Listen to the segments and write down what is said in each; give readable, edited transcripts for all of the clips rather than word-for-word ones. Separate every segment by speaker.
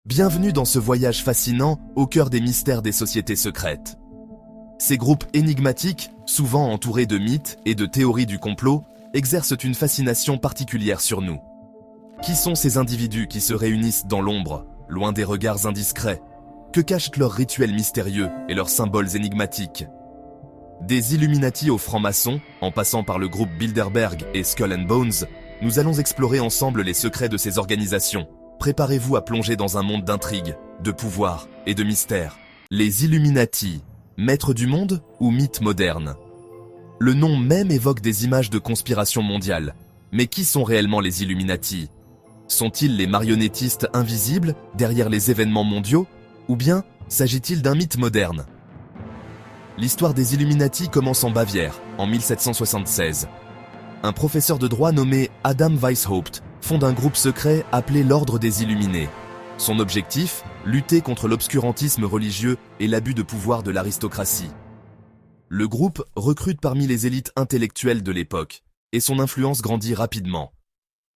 Speaker 1: Bienvenue dans ce voyage fascinant au cœur des mystères des sociétés secrètes. Ces groupes énigmatiques, souvent entourés de mythes et de théories du complot, exercent une fascination particulière sur nous. Qui sont ces individus qui se réunissent dans l'ombre, loin des regards indiscrets? Que cachent leurs rituels mystérieux et leurs symboles énigmatiques? Des Illuminati aux francs-maçons, en passant par le groupe Bilderberg et Skull and Bones, nous allons explorer ensemble les secrets de ces organisations. Préparez-vous à plonger dans un monde d'intrigues, de pouvoir et de mystères. Les Illuminati, maîtres du monde ou mythes modernes? Le nom même évoque des images de conspiration mondiale. Mais qui sont réellement les Illuminati? Sont-ils les marionnettistes invisibles derrière les événements mondiaux? Ou bien s'agit-il d'un mythe moderne? L'histoire des Illuminati commence en Bavière, en 1776. Un professeur de droit nommé Adam Weishaupt fonde un groupe secret appelé l'Ordre des Illuminés. Son objectif, lutter contre l'obscurantisme religieux et l'abus de pouvoir de l'aristocratie. Le groupe recrute parmi les élites intellectuelles de l'époque, et son influence grandit rapidement.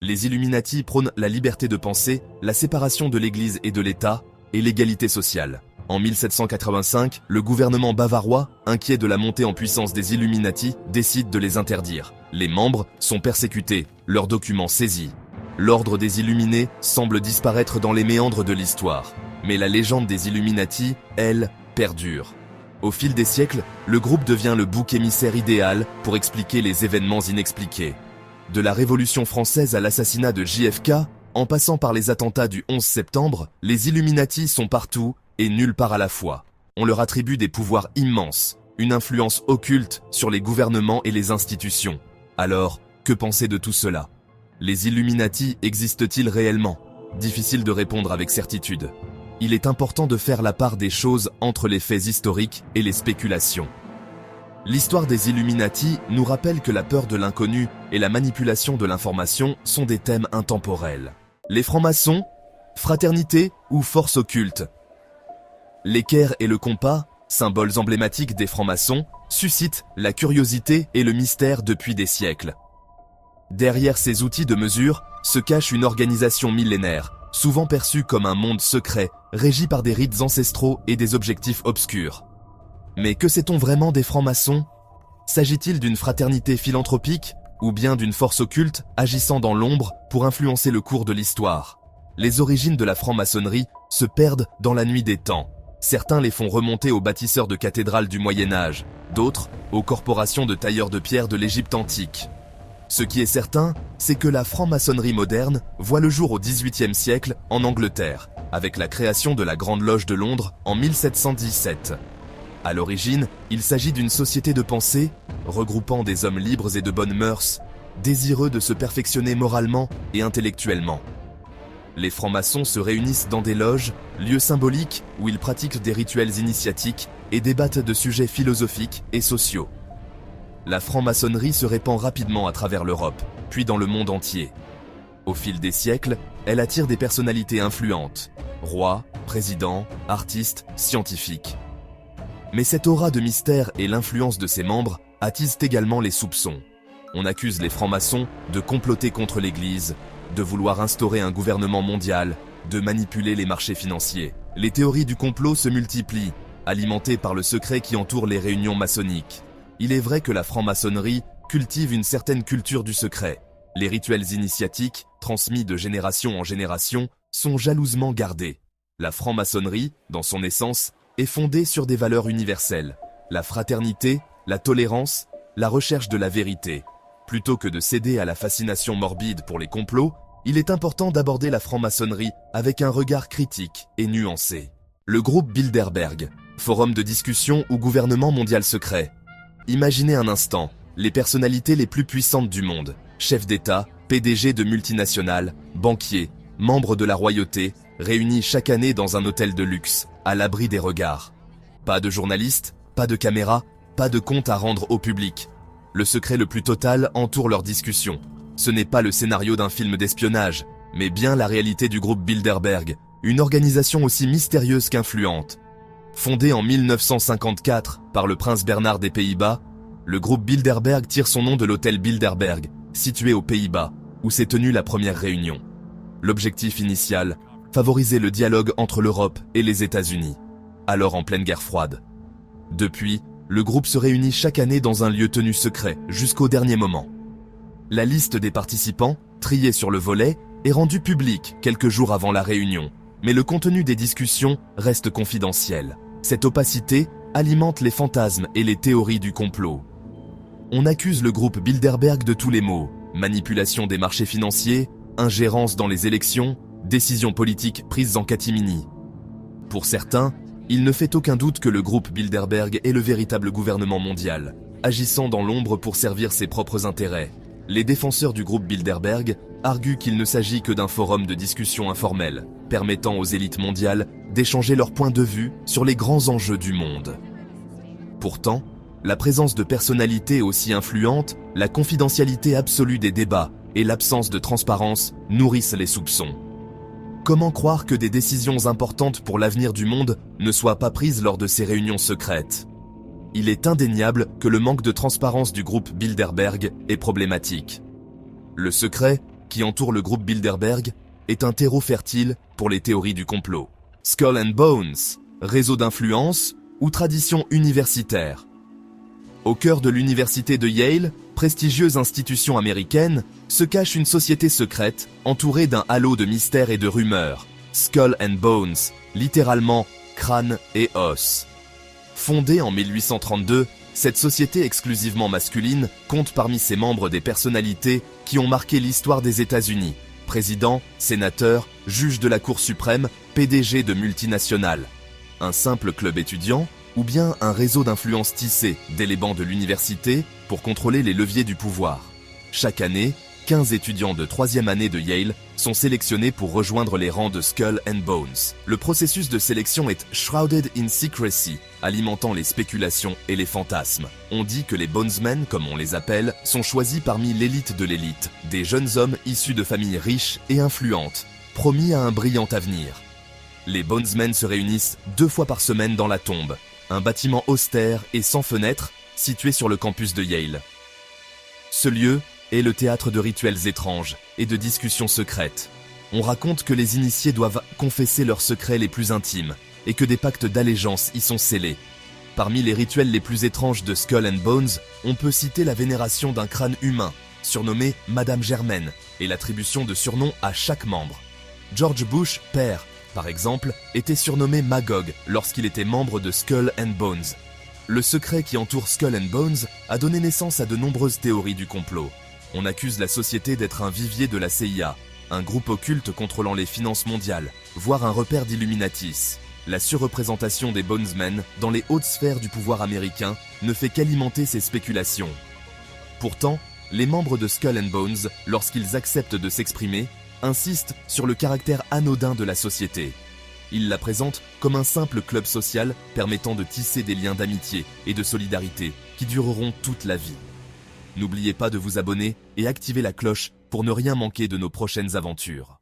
Speaker 1: Les Illuminati prônent la liberté de pensée, la séparation de l'Église et de l'État, et l'égalité sociale. En 1785, le gouvernement bavarois, inquiet de la montée en puissance des Illuminati, décide de les interdire. Les membres sont persécutés, leurs documents saisis. L'ordre des Illuminés semble disparaître dans les méandres de l'histoire. Mais la légende des Illuminati, elle, perdure. Au fil des siècles, le groupe devient le bouc émissaire idéal pour expliquer les événements inexpliqués. De la Révolution française à l'assassinat de JFK, en passant par les attentats du 11 septembre, les Illuminati sont partout et nulle part à la fois. On leur attribue des pouvoirs immenses, une influence occulte sur les gouvernements et les institutions. Alors, que penser de tout cela? Les Illuminati existent-ils réellement? Difficile de répondre avec certitude. Il est important de faire la part des choses entre les faits historiques et les spéculations. L'histoire des Illuminati nous rappelle que la peur de l'inconnu et la manipulation de l'information sont des thèmes intemporels. Les francs-maçons, fraternité ou force occulte? L'équerre et le compas, symboles emblématiques des francs-maçons, suscitent la curiosité et le mystère depuis des siècles. Derrière ces outils de mesure se cache une organisation millénaire, souvent perçue comme un monde secret, régi par des rites ancestraux et des objectifs obscurs. Mais que sait-on vraiment des francs-maçons? S'agit-il d'une fraternité philanthropique ou bien d'une force occulte agissant dans l'ombre pour influencer le cours de l'histoire? Les origines de la franc-maçonnerie se perdent dans la nuit des temps. Certains les font remonter aux bâtisseurs de cathédrales du Moyen-Âge, d'autres aux corporations de tailleurs de pierre de l'Égypte antique. Ce qui est certain, c'est que la franc-maçonnerie moderne voit le jour au XVIIIe siècle en Angleterre, avec la création de la Grande Loge de Londres en 1717. À l'origine, il s'agit d'une société de pensée, regroupant des hommes libres et de bonnes mœurs, désireux de se perfectionner moralement et intellectuellement. Les francs-maçons se réunissent dans des loges, lieux symboliques où ils pratiquent des rituels initiatiques et débattent de sujets philosophiques et sociaux. La franc-maçonnerie se répand rapidement à travers l'Europe, puis dans le monde entier. Au fil des siècles, elle attire des personnalités influentes, rois, présidents, artistes, scientifiques. Mais cette aura de mystère et l'influence de ses membres attisent également les soupçons. On accuse les francs-maçons de comploter contre l'Église, de vouloir instaurer un gouvernement mondial, de manipuler les marchés financiers. Les théories du complot se multiplient, alimentées par le secret qui entoure les réunions maçonniques. Il est vrai que la franc-maçonnerie cultive une certaine culture du secret. Les rituels initiatiques, transmis de génération en génération, sont jalousement gardés. La franc-maçonnerie, dans son essence, est fondée sur des valeurs universelles. La fraternité, la tolérance, la recherche de la vérité. Plutôt que de céder à la fascination morbide pour les complots, il est important d'aborder la franc-maçonnerie avec un regard critique et nuancé. Le groupe Bilderberg, forum de discussion ou gouvernement mondial secret. Imaginez un instant, les personnalités les plus puissantes du monde, chefs d'État, PDG de multinationales, banquiers, membres de la royauté, réunis chaque année dans un hôtel de luxe, à l'abri des regards. Pas de journalistes, pas de caméras, pas de comptes à rendre au public. Le secret le plus total entoure leurs discussions. Ce n'est pas le scénario d'un film d'espionnage, mais bien la réalité du groupe Bilderberg, une organisation aussi mystérieuse qu'influente. Fondé en 1954 par le prince Bernard des Pays-Bas, le groupe Bilderberg tire son nom de l'hôtel Bilderberg, situé aux Pays-Bas, où s'est tenue la première réunion. L'objectif initial, favoriser le dialogue entre l'Europe et les États-Unis, alors en pleine guerre froide. Depuis, le groupe se réunit chaque année dans un lieu tenu secret jusqu'au dernier moment. La liste des participants, triée sur le volet, est rendue publique quelques jours avant la réunion, mais le contenu des discussions reste confidentiel. Cette opacité alimente les fantasmes et les théories du complot. On accuse le groupe Bilderberg de tous les maux: manipulation des marchés financiers, ingérence dans les élections, décisions politiques prises en catimini. Pour certains, il ne fait aucun doute que le groupe Bilderberg est le véritable gouvernement mondial, agissant dans l'ombre pour servir ses propres intérêts. Les défenseurs du groupe Bilderberg arguent qu'il ne s'agit que d'un forum de discussion informel, permettant aux élites mondiales d'échanger leurs points de vue sur les grands enjeux du monde. Pourtant, la présence de personnalités aussi influentes, la confidentialité absolue des débats et l'absence de transparence nourrissent les soupçons. Comment croire que des décisions importantes pour l'avenir du monde ne soient pas prises lors de ces réunions secrètes? Il est indéniable que le manque de transparence du groupe Bilderberg est problématique. Le secret, qui entoure le groupe Bilderberg, est un terreau fertile pour les théories du complot. Skull and Bones, réseau d'influence ou tradition universitaire. Au cœur de l'université de Yale, prestigieuse institution américaine, se cache une société secrète entourée d'un halo de mystères et de rumeurs. Skull and Bones, littéralement crâne et os. Fondée en 1832, cette société exclusivement masculine compte parmi ses membres des personnalités qui ont marqué l'histoire des États-Unis. Président, sénateur, juge de la Cour suprême, PDG de multinationales. Un simple club étudiant ou bien un réseau d'influence tissé dès les bancs de l'université pour contrôler les leviers du pouvoir. Chaque année, 15 étudiants de 3e année de Yale sont sélectionnés pour rejoindre les rangs de Skull and Bones. Le processus de sélection est shrouded in secrecy, alimentant les spéculations et les fantasmes. On dit que les Bonesmen, comme on les appelle, sont choisis parmi l'élite de l'élite, des jeunes hommes issus de familles riches et influentes, promis à un brillant avenir. Les Bonesmen se réunissent 2 fois par semaine dans la tombe, un bâtiment austère et sans fenêtres situé sur le campus de Yale. Ce lieu est le théâtre de rituels étranges et de discussions secrètes. On raconte que les initiés doivent confesser leurs secrets les plus intimes et que des pactes d'allégeance y sont scellés. Parmi les rituels les plus étranges de Skull and Bones, on peut citer la vénération d'un crâne humain, surnommé Madame Germaine, et l'attribution de surnoms à chaque membre. George Bush, père, par exemple, était surnommé Magog lorsqu'il était membre de Skull and Bones. Le secret qui entoure Skull and Bones a donné naissance à de nombreuses théories du complot. On accuse la société d'être un vivier de la CIA, un groupe occulte contrôlant les finances mondiales, voire un repère d'Illuminatis. La surreprésentation des Bonesmen dans les hautes sphères du pouvoir américain ne fait qu'alimenter ces spéculations. Pourtant, les membres de Skull and Bones, lorsqu'ils acceptent de s'exprimer, insistent sur le caractère anodin de la société. Ils la présentent comme un simple club social permettant de tisser des liens d'amitié et de solidarité qui dureront toute la vie. N'oubliez pas de vous abonner et activer la cloche pour ne rien manquer de nos prochaines aventures.